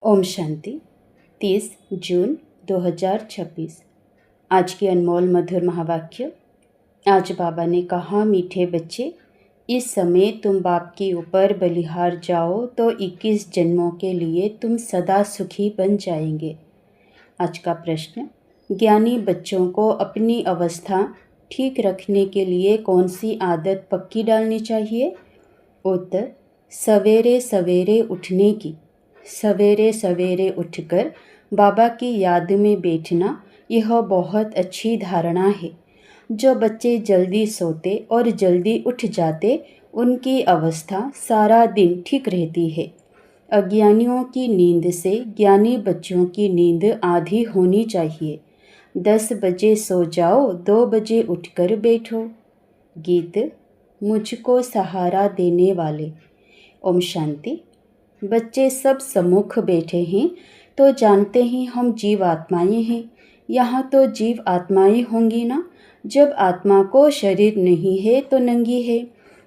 ओम शांति 30 जून 2026। आज की अनमोल मधुर महावाक्य। आज बाबा ने कहा, मीठे बच्चे, इस समय तुम बाप के ऊपर बलिहार जाओ तो 21 जन्मों के लिए तुम सदा सुखी बन जाएंगे। आज का प्रश्न, ज्ञानी बच्चों को अपनी अवस्था ठीक रखने के लिए कौन सी आदत पक्की डालनी चाहिए? उत्तर, सवेरे सवेरे उठने की। सवेरे सवेरे उठकर बाबा की याद में बैठना, यह बहुत अच्छी धारणा है। जो बच्चे जल्दी सोते और जल्दी उठ जाते, उनकी अवस्था सारा दिन ठीक रहती है। अज्ञानियों की नींद से ज्ञानी बच्चों की नींद आधी होनी चाहिए। 10 बजे सो जाओ, 2 बजे उठकर बैठो। गीत, मुझको सहारा देने वाले। ओम शांति। बच्चे सब सम्मुख बैठे हैं तो जानते हैं हम जीव आत्माएं हैं। यहाँ तो जीव आत्माएं होंगी ना। जब आत्मा को शरीर नहीं है तो नंगी है,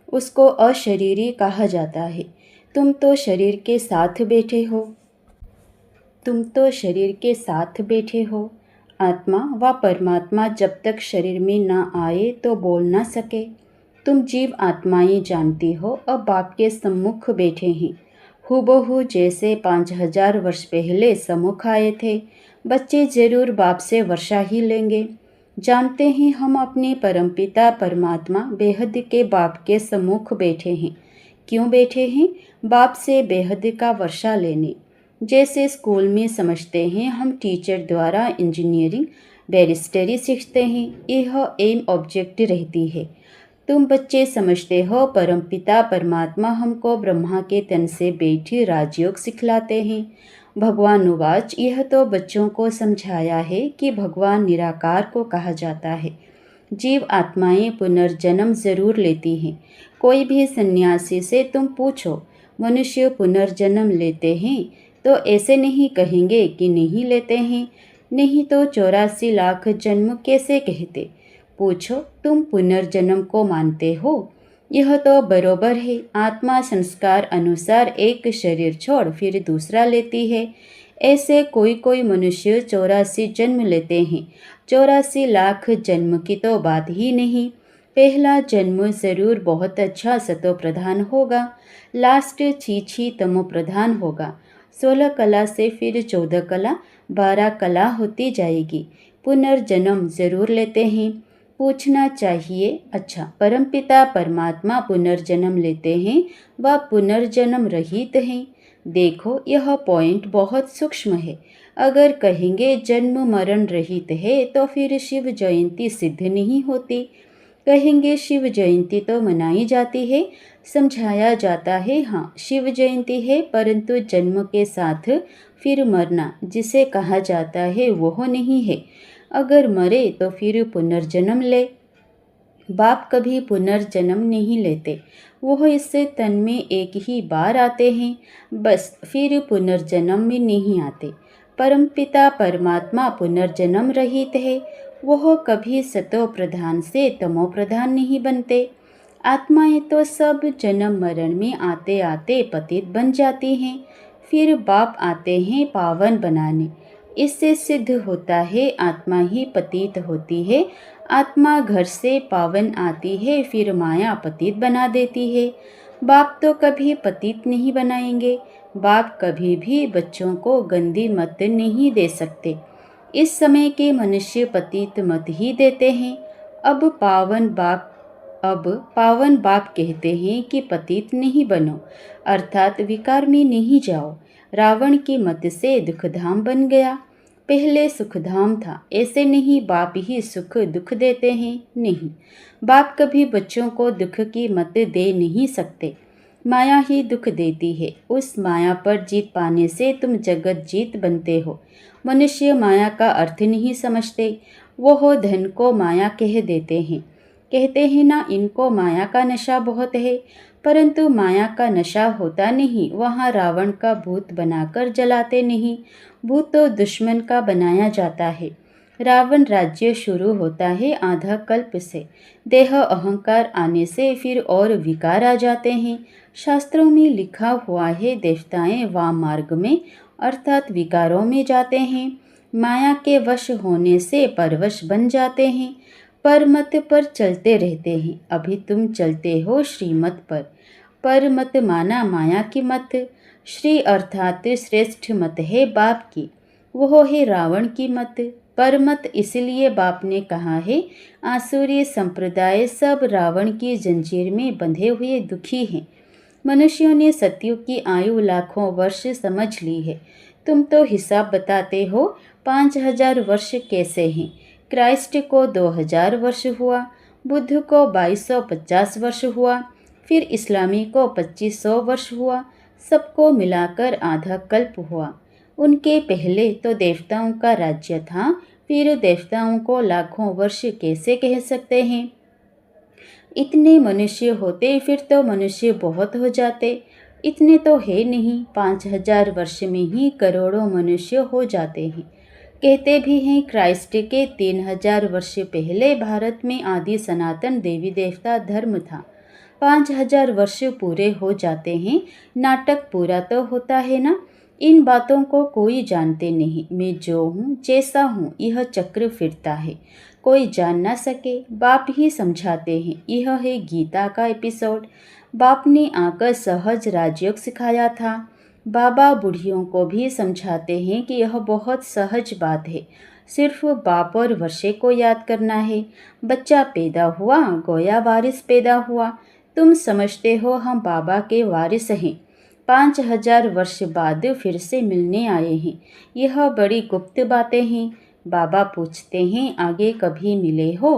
उसको अशरीरी कहा जाता है। तुम तो शरीर के साथ बैठे हो। आत्मा व परमात्मा जब तक शरीर में ना आए तो बोल ना सके। तुम जीव आत्माएं जानती हो, अब बाप के सम्मुख बैठे हैं। हूबहू जैसे 5000 वर्ष पहले सम्मुख आए थे। बच्चे जरूर बाप से वर्षा ही लेंगे। जानते हैं हम अपने परमपिता परमात्मा बेहद के बाप के सम्मुख बैठे हैं। क्यों बैठे हैं? बाप से बेहद का वर्षा लेने। जैसे स्कूल में समझते हैं हम टीचर द्वारा इंजीनियरिंग बैरिस्टरी सीखते हैं, यह एम ऑब्जेक्ट रहती है। तुम बच्चे समझते हो परमपिता परमात्मा हमको ब्रह्मा के तन से बैठी राजयोग सिखलाते हैं। भगवान उवाच, यह तो बच्चों को समझाया है कि भगवान निराकार को कहा जाता है। जीव आत्माएं पुनर्जन्म जरूर लेती हैं। कोई भी सन्यासी से तुम पूछो, मनुष्य पुनर्जन्म लेते हैं? तो ऐसे नहीं कहेंगे कि नहीं लेते हैं। नहीं तो 84 लाख जन्म कैसे कहते? पूछो, तुम पुनर्जन्म को मानते हो? यह तो बरोबर है। आत्मा संस्कार अनुसार एक शरीर छोड़ फिर दूसरा लेती है। ऐसे कोई कोई मनुष्य 84 जन्म लेते हैं। 84 लाख जन्म की तो बात ही नहीं। पहला जन्म जरूर बहुत अच्छा सतो प्रधान होगा, लास्ट छी तमो प्रधान होगा। 16 कला से फिर 14 कला, 12 कला होती जाएगी। पुनर्जन्म जरूर लेते हैं। पूछना चाहिए, अच्छा परमपिता परमात्मा पुनर्जन्म लेते हैं व पुनर्जन्म रहित हैं? देखो, यह पॉइंट बहुत सूक्ष्म है। अगर कहेंगे जन्म मरण रहित है तो फिर शिव जयंती सिद्ध नहीं होती। कहेंगे शिव जयंती तो मनाई जाती है, समझाया जाता है, हाँ शिव जयंती है, परंतु जन्म के साथ फिर मरना जिसे कहा जाता है वह नहीं है। अगर मरे तो फिर पुनर्जन्म ले। बाप कभी पुनर्जन्म नहीं लेते। वह इससे तन में एक ही बार आते हैं, बस फिर पुनर्जन्म में नहीं आते। परमपिता परमात्मा पुनर्जन्म रहित है। वह कभी सतो प्रधान से तमो प्रधान नहीं बनते। आत्माएं तो सब जन्म मरण में आते आते पतित बन जाती हैं। फिर बाप आते हैं पावन बनाने। इससे सिद्ध होता है आत्मा ही पतित होती है। आत्मा घर से पावन आती है, फिर माया पतित बना देती है। बाप तो कभी पतित नहीं बनाएंगे। बाप कभी भी बच्चों को गंदी मत नहीं दे सकते। इस समय के मनुष्य पतित मत ही देते हैं। अब पावन बाप कहते हैं कि पतित नहीं बनो, अर्थात विकार में नहीं जाओ। रावण की मत से दुखधाम बन गया। पहले सुखधाम था, ऐसे नहीं बाप ही सुख दुख देते हैं, नहीं। बाप कभी बच्चों को दुख की मत दे नहीं सकते। माया ही दुख देती है। उस माया पर जीत पाने से तुम जगत जीत बनते हो। मनुष्य माया का अर्थ नहीं समझते। वो धन को माया कह देते हैं। कहते हैं ना, इनको माया का नशा बहुत है, परंतु माया का नशा होता नहीं। वहाँ रावण का भूत बनाकर जलाते नहीं। भूत तो दुश्मन का बनाया जाता है। रावण राज्य शुरू होता है आधा कल्प से। देह अहंकार आने से फिर और विकार आ जाते हैं। शास्त्रों में लिखा हुआ है देवताएं वाम मार्ग में अर्थात विकारों में जाते हैं। माया के वश होने से परवश बन जाते हैं। परमत पर चलते रहते हैं। अभी तुम चलते हो श्रीमत पर। परमत माना माया की मत। श्री अर्थात श्रेष्ठ मत है बाप की, वो है रावण की मत। परमत इसलिए बाप ने कहा है, आसुरी संप्रदाय सब रावण की जंजीर में बंधे हुए दुखी हैं। मनुष्यों ने सतयुग की आयु लाखों वर्ष समझ ली है। तुम तो हिसाब बताते हो 5000 वर्ष कैसे हैं। क्राइस्ट को 2000 वर्ष हुआ, बुद्ध को 2250 वर्ष हुआ, फिर इस्लामी को 2500 वर्ष हुआ, सबको मिलाकर आधा कल्प हुआ। उनके पहले तो देवताओं का राज्य था, फिर देवताओं को लाखों वर्ष कैसे कह सकते हैं। इतने मनुष्य होते फिर तो मनुष्य बहुत हो जाते। इतने तो है नहीं, 5000 वर्ष में ही करोड़ों मनुष्य हो जाते हैं। कहते भी हैं क्राइस्ट के 3000 वर्ष पहले भारत में आदि सनातन देवी देवता धर्म था। 5000 वर्ष पूरे हो जाते हैं, नाटक पूरा तो होता है ना। इन बातों को कोई जानते नहीं। मैं जो हूँ जैसा हूँ, यह चक्र फिरता है, कोई जान ना सके। बाप ही समझाते हैं। यह है गीता का एपिसोड। बाप ने आकर सहज राजयोग सिखाया था। बाबा बूढ़ियों को भी समझाते हैं कि यह बहुत सहज बात है, सिर्फ बाप और वर्षे को याद करना है। बच्चा पैदा हुआ, गोया वारिस पैदा हुआ। तुम समझते हो हम बाबा के वारिस हैं। 5000 वर्ष बाद फिर से मिलने आए हैं। यह बड़ी गुप्त बातें हैं। बाबा पूछते हैं आगे कभी मिले हो।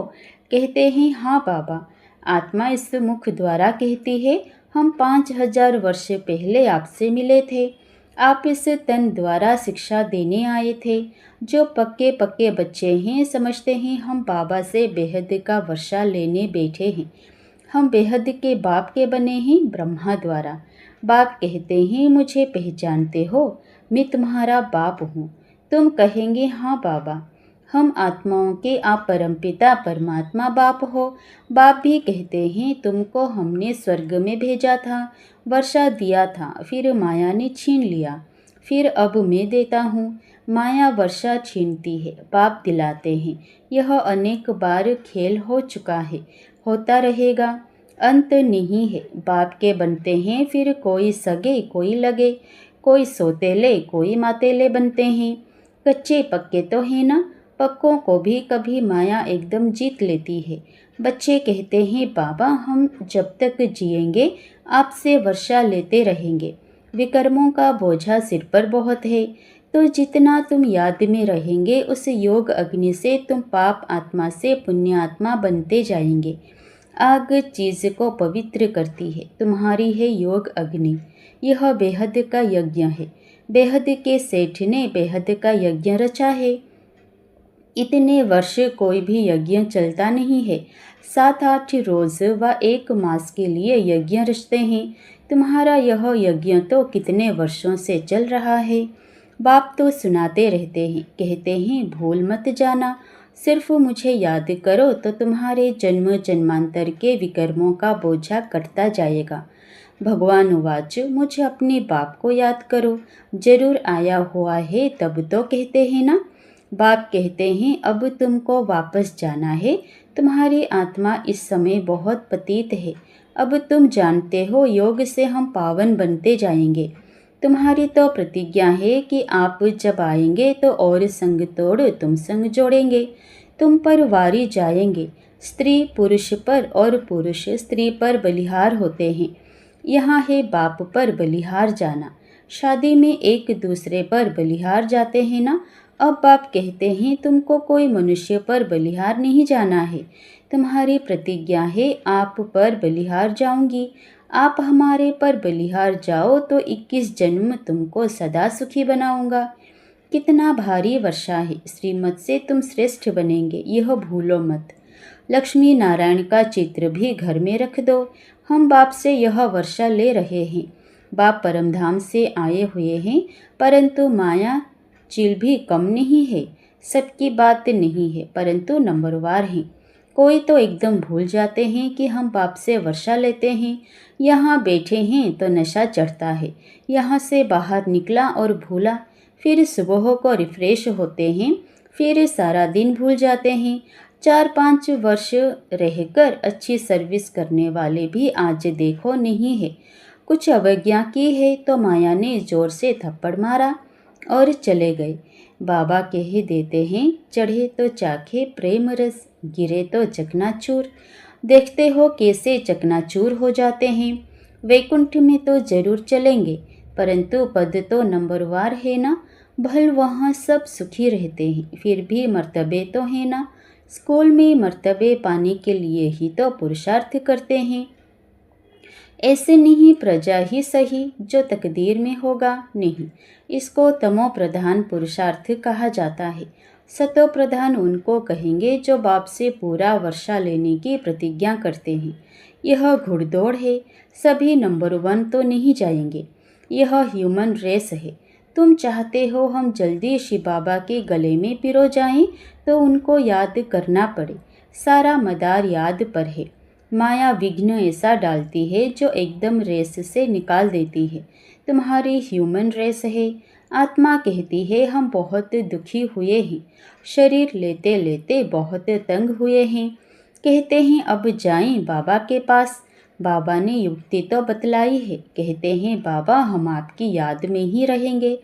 कहते हैं हाँ बाबा। आत्मा इस मुख द्वारा कहती है हम 5000 वर्ष पहले आपसे मिले थे। आप इस तन द्वारा शिक्षा देने आए थे। जो पक्के पक्के बच्चे हैं समझते हैं हम बाबा से बेहद का वर्षा लेने बैठे हैं। हम बेहद के बाप के बने हैं ब्रह्मा द्वारा। बाप कहते हैं मुझे पहचानते हो, मैं तुम्हारा बाप हूँ। तुम कहेंगे हाँ बाबा, हम आत्माओं के आप परमपिता परमात्मा बाप हो। बाप भी कहते हैं तुमको हमने स्वर्ग में भेजा था, वर्षा दिया था, फिर माया ने छीन लिया, फिर अब मैं देता हूँ। माया वर्षा छीनती है, बाप दिलाते हैं। यह अनेक बार खेल हो चुका है, होता रहेगा, अंत नहीं है। बाप के बनते हैं फिर कोई सगे कोई लगे, कोई सोतेले कोई मातेले बनते हैं। कच्चे पक्के तो हैं ना, पक्कों को भी कभी माया एकदम जीत लेती है। बच्चे कहते हैं बाबा हम जब तक जिएंगे आपसे वर्षा लेते रहेंगे। विकर्मों का बोझा सिर पर बहुत है, तो जितना तुम याद में रहेंगे उस योग अग्नि से तुम पाप आत्मा से पुण्य आत्मा बनते जाएंगे। आग चीज को पवित्र करती है, तुम्हारी है योग अग्नि। यह बेहद का यज्ञ है। बेहद के सेठ ने बेहद का यज्ञ रचा है। इतने वर्ष कोई भी यज्ञ चलता नहीं है। 7-8 रोज व 1 मास के लिए यज्ञ रचते हैं। तुम्हारा यह यज्ञ तो कितने वर्षों से चल रहा है। बाप तो सुनाते रहते हैं, कहते हैं भूल मत जाना, सिर्फ मुझे याद करो तो तुम्हारे जन्म जन्मांतर के विकर्मों का बोझा कटता जाएगा। भगवान उवाच मुझे अपने बाप को याद करो, जरूर आया हुआ है तब तो कहते हैं ना। बाप कहते हैं अब तुमको वापस जाना है। तुम्हारी आत्मा इस समय बहुत पतित है। अब तुम जानते हो योग से हम पावन बनते जाएंगे। तुम्हारी तो प्रतिज्ञा है कि आप जब आएंगे तो और संग तोड़ तुम संग जोड़ेंगे। तुम पर वारी जाएंगे। स्त्री पुरुष पर और पुरुष स्त्री पर बलिहार होते हैं। यहाँ है बाप पर बलिहार जाना। शादी में एक दूसरे पर बलिहार जाते हैं ना। अब बाप कहते हैं तुमको कोई मनुष्य पर बलिहार नहीं जाना है। तुम्हारी प्रतिज्ञा है आप पर बलिहार जाऊंगी। आप हमारे पर बलिहार जाओ तो 21 जन्म तुमको सदा सुखी बनाऊंगा। कितना भारी वर्षा है, श्रीमत से तुम श्रेष्ठ बनेंगे, यह भूलो मत। लक्ष्मी नारायण का चित्र भी घर में रख दो। हम बाप से यह वर्षा ले रहे हैं। बाप परमधाम से आए हुए हैं, परंतु माया चील भी कम नहीं है। सबकी बात नहीं है, परंतु नंबरवार हैं। कोई तो एकदम भूल जाते हैं कि हम बाप से वर्षा लेते हैं, यहाँ बैठे हैं तो नशा चढ़ता है, यहाँ से बाहर निकला और भूला, फिर सुबह को रिफ्रेश होते हैं, फिर सारा दिन भूल जाते हैं। 4-5 वर्ष रहकर अच्छी सर्विस करने वाले भी आज देखो नहीं है। कुछ अवज्ञा की है तो माया ने जोर से थप्पड़ मारा और चले गए। बाबा कह देते हैं, चढ़े तो चाखे प्रेम रस, गिरे तो चकनाचूर। देखते हो कैसे चकनाचूर हो जाते हैं। वैकुंठ में तो जरूर चलेंगे, परंतु पद तो नंबरवार है ना। भल वहाँ सब सुखी रहते हैं, फिर भी मर्तबे तो है ना। स्कूल में मर्तबे पाने के लिए ही तो पुरुषार्थ करते हैं। ऐसे नहीं प्रजा ही सही, जो तकदीर में होगा नहीं। इसको तमो प्रधान पुरुषार्थ कहा जाता है। सतो प्रधान उनको कहेंगे जो बाप से पूरा वर्षा लेने की प्रतिज्ञा करते हैं। यह घुड़दौड़ है, सभी नंबर 1 तो नहीं जाएंगे। यह ह्यूमन रेस है। तुम चाहते हो हम जल्दी शिव बाबा के गले में पिरो जाएं, तो उनको याद करना पड़े। सारा मदार याद पर है। माया विघ्न ऐसा डालती है जो एकदम रेस से निकाल देती है। तुम्हारी ह्यूमन रेस है। आत्मा कहती है हम बहुत दुखी हुए हैं, शरीर लेते लेते बहुत तंग हुए हैं। कहते हैं अब जाएं बाबा के पास। बाबा ने युक्ति तो बतलाई है। कहते हैं बाबा हम आपकी याद में ही रहेंगे,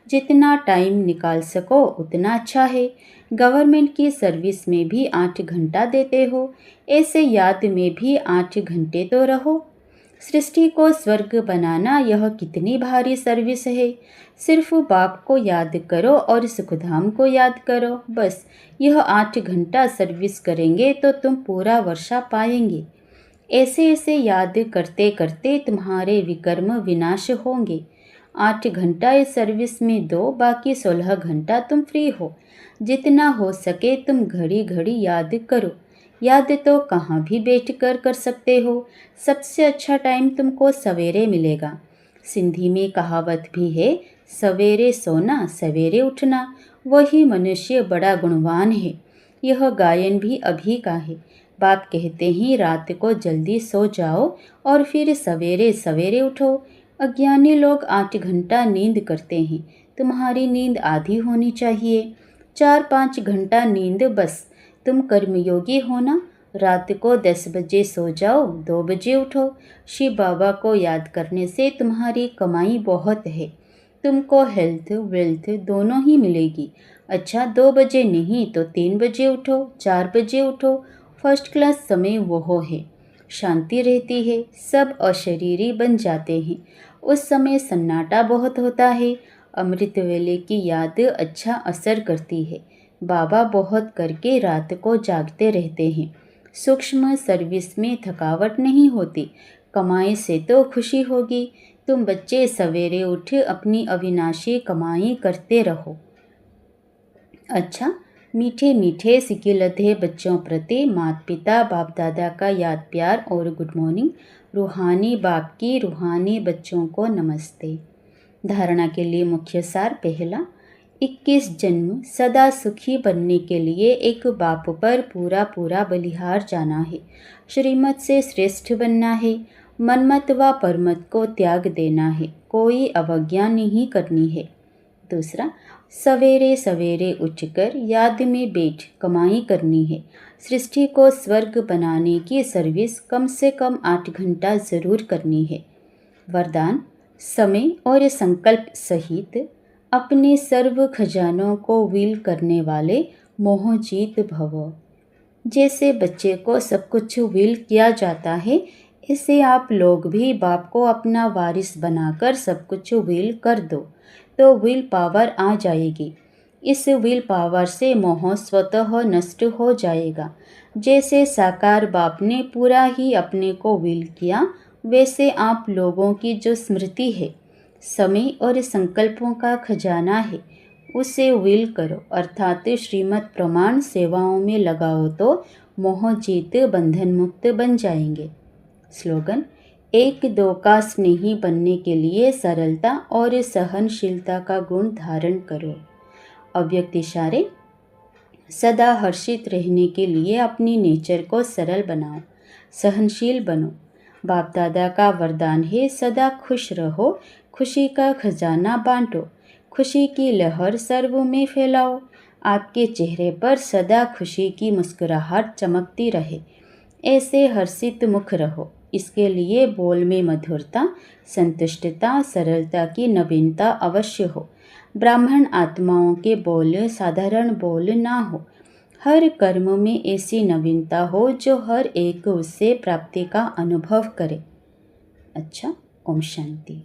जितना टाइम निकाल सको उतना अच्छा है। गवर्नमेंट की सर्विस में भी 8 घंटा देते हो, ऐसे याद में भी 8 घंटे तो रहो। सृष्टि को स्वर्ग बनाना यह कितनी भारी सर्विस है। सिर्फ बाप को याद करो और सुखधाम को याद करो, बस यह 8 घंटा सर्विस करेंगे तो तुम पूरा वर्षा पाएंगे। ऐसे ऐसे याद करते करते तुम्हारे विकर्म विनाश होंगे। 8 घंटा इस सर्विस में दो, बाकी 16 घंटा तुम फ्री हो। जितना हो सके तुम घड़ी घड़ी याद करो। याद तो कहाँ भी बैठकर कर सकते हो। सबसे अच्छा टाइम तुमको सवेरे मिलेगा। सिंधी में कहावत भी है, सवेरे सोना सवेरे उठना, वही मनुष्य बड़ा गुणवान है। यह गायन भी अभी का है। बाप कहते हैं रात को जल्दी सो जाओ और फिर सवेरे सवेरे उठो। अज्ञानी लोग 8 घंटा नींद करते हैं। तुम्हारी नींद आधी होनी चाहिए। 4-5 घंटा नींद बस। तुम कर्मयोगी हो ना। रात को 10 बजे सो जाओ, 2 बजे उठो। शिव बाबा को याद करने से तुम्हारी कमाई बहुत है। तुमको हेल्थ वेल्थ दोनों ही मिलेगी। अच्छा 2 बजे नहीं तो 3 बजे उठो, 4 बजे उठो। फर्स्ट क्लास समय वो है। शांति रहती है, सब अशरीरी बन जाते हैं। उस समय सन्नाटा बहुत होता है। अमृत वेले की याद अच्छा असर करती है। बाबा बहुत करके रात को जागते रहते हैं। सूक्ष्म सर्विस में थकावट नहीं होती। कमाई से तो खुशी होगी। तुम बच्चे सवेरे उठ अपनी अविनाशी कमाई करते रहो। अच्छा, मीठे मीठे सिकिलधे बच्चों प्रति माता पिता बाप दादा का याद प्यार और गुड मॉर्निंग। रूहानी बाप की रूहानी बच्चों को नमस्ते। धारणा के लिए मुख्य सार पहला, 21 जन्म सदा सुखी बनने के लिए एक बाप पर पूरा पूरा बलिहार जाना है। श्रीमत से श्रेष्ठ बनना है। मनमत व परमत को त्याग देना है। कोई अवज्ञा नहीं करनी है। दूसरा, सवेरे सवेरे उठकर याद में बैठ कमाई करनी है। सृष्टि को स्वर्ग बनाने की सर्विस कम से कम 8 घंटा ज़रूर करनी है। वरदान, समय और संकल्प सहित अपने सर्व खजानों को विल करने वाले मोहजीत भव। जैसे बच्चे को सब कुछ विल किया जाता है, ऐसे आप लोग भी बाप को अपना वारिस बनाकर सब कुछ विल कर दो, तो विल पावर आ जाएगी। इस विल पावर से मोह स्वतः नष्ट हो जाएगा। जैसे साकार बाप ने पूरा ही अपने को विल किया, वैसे आप लोगों की जो स्मृति है, समय और संकल्पों का खजाना है, उसे विल करो, अर्थात श्रीमत प्रमाण सेवाओं में लगाओ, तो मोह जीत बंधन मुक्त बन जाएंगे। स्लोगन, 1-2 का स्नेही बनने के लिए सरलता और सहनशीलता का गुण धारण करो। अव्यक्त इशारे, सदा हर्षित रहने के लिए अपनी नेचर को सरल बनाओ, सहनशील बनो। बाप दादा का वरदान है सदा खुश रहो, खुशी का खजाना बांटो, खुशी की लहर सर्व में फैलाओ। आपके चेहरे पर सदा खुशी की मुस्कुराहट चमकती रहे, ऐसे हर्षित मुख रहो। इसके लिए बोल में मधुरता, संतुष्टता, सरलता की नवीनता अवश्य हो। ब्राह्मण आत्माओं के बोल साधारण बोल ना हो, हर कर्म में ऐसी नवीनता हो जो हर एक उससे प्राप्ति का अनुभव करे। अच्छा, ओम शांति।